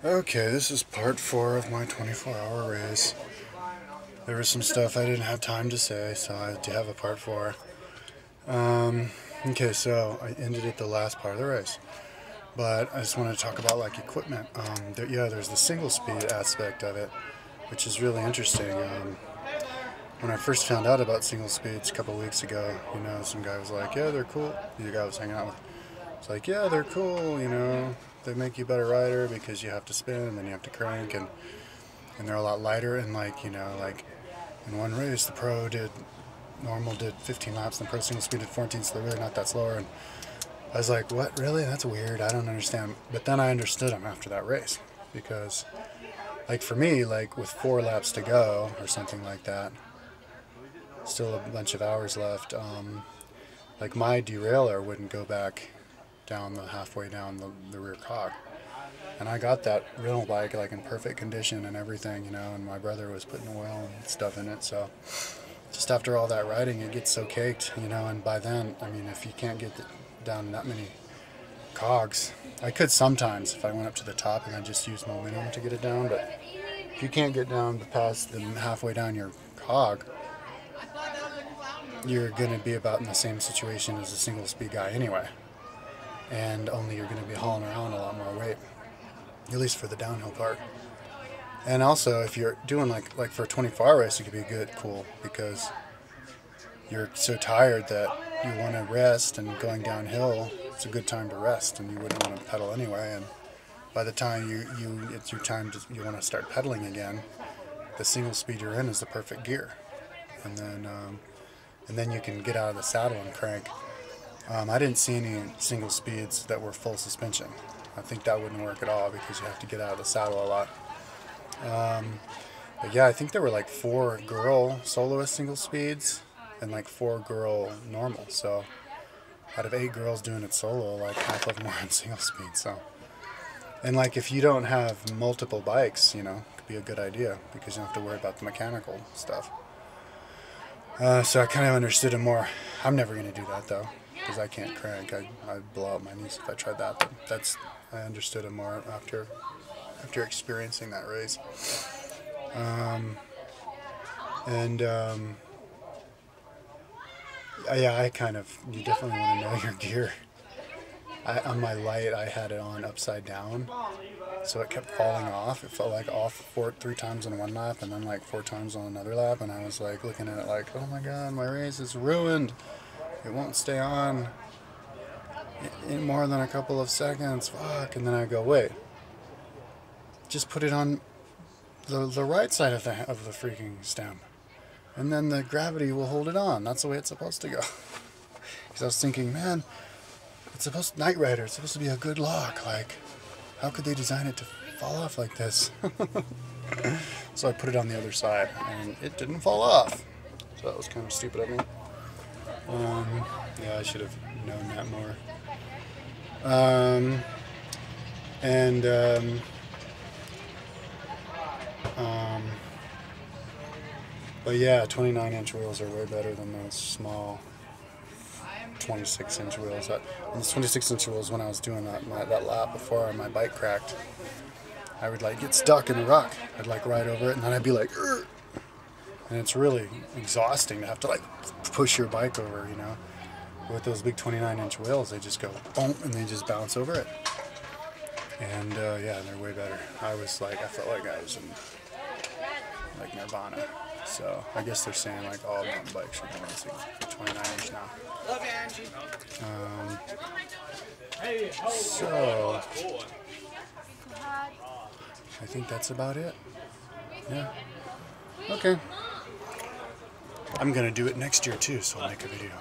Okay, this is part 4 of my 24-hour race. There was some stuff I didn't have time to say, so I do have a part 4. Okay, so I ended at the last part of the race. But I just want to talk about like equipment. There's the single speed aspect of it, which is really interesting. When I first found out about single speeds a couple weeks ago, some guy was like, yeah, they're cool. The guy I was hanging out with. It's like, yeah, they're cool, they make you a better rider because you have to spin and then you have to crank, and they're a lot lighter, and like in one race the normal did 15 laps and the pro single speed did 14, so they're really not that slower. And I was like, what, really? That's weird, I don't understand. But then I understood them after that race, because like for me, like with 4 laps to go or something like that, still a bunch of hours left, like my derailleur wouldn't go back down halfway down the rear cog. And I got that rental bike like in perfect condition and everything, and my brother was putting oil and stuff in it. So just after all that riding, it gets so caked, and by then, I mean, if you can't get down that many cogs, I could sometimes if I went up to the top and I just used momentum to get it down, but if you can't get down past the halfway down your cog, you're going to be about in the same situation as a single speed guy anyway. And only you're going to be hauling around a lot more weight, at least for the downhill part. And also, if you're doing like for a 24-hour race, it could be cool, because you're so tired that you want to rest, and going downhill, it's a good time to rest, and you wouldn't want to pedal anyway. And by the time it's your time you want to start pedaling again, the single speed you're in is the perfect gear, and then you can get out of the saddle and crank. I didn't see any single speeds that were full suspension. I think that wouldn't work at all because you have to get out of the saddle a lot. But yeah, I think there were like 4 girl soloist single speeds and like 4 girl normal. So out of 8 girls doing it solo, like half of them were on single speed. So, and like if you don't have multiple bikes, it could be a good idea because you don't have to worry about the mechanical stuff. So I kind of understood it more. I'm never going to do that though, because I can't crank. I'd blow out my knees if I tried that. But I understood it more after experiencing that race. Yeah, you definitely want to know your gear. On my light, I had it on upside down, so it kept falling off. It felt like off 3 times on one lap, and then like 4 times on another lap, and I was like looking at it like, oh my god, my race is ruined. It won't stay on in more than a couple of seconds. Fuck. And then I go, wait, just put it on the right side of the freaking stem, and then the gravity will hold it on. That's the way it's supposed to go. Because I was thinking, man, Knight Rider, it's supposed to be a good lock. Like, how could they design it to fall off like this? So I put it on the other side, and it didn't fall off. So that was kind of stupid of me. Yeah, I should have known that more. But yeah, 29-inch wheels are way better than those small 26-inch wheels. On the 26-inch wheels, when I was doing that lap before my bike cracked, I would like get stuck in the rock. I'd like ride over it, and then I'd be like, "Urgh!" And it's really exhausting to have to like push your bike over, With those big 29-inch wheels, they just go boom, and they just bounce over it. And yeah, they're way better. I felt like I was in like Nirvana. So I guess they're saying like all mountain bikes are going to 29-inch now. Love you, Angie. So I think that's about it. Yeah. Okay. I'm gonna do it next year too, so I'll make a video.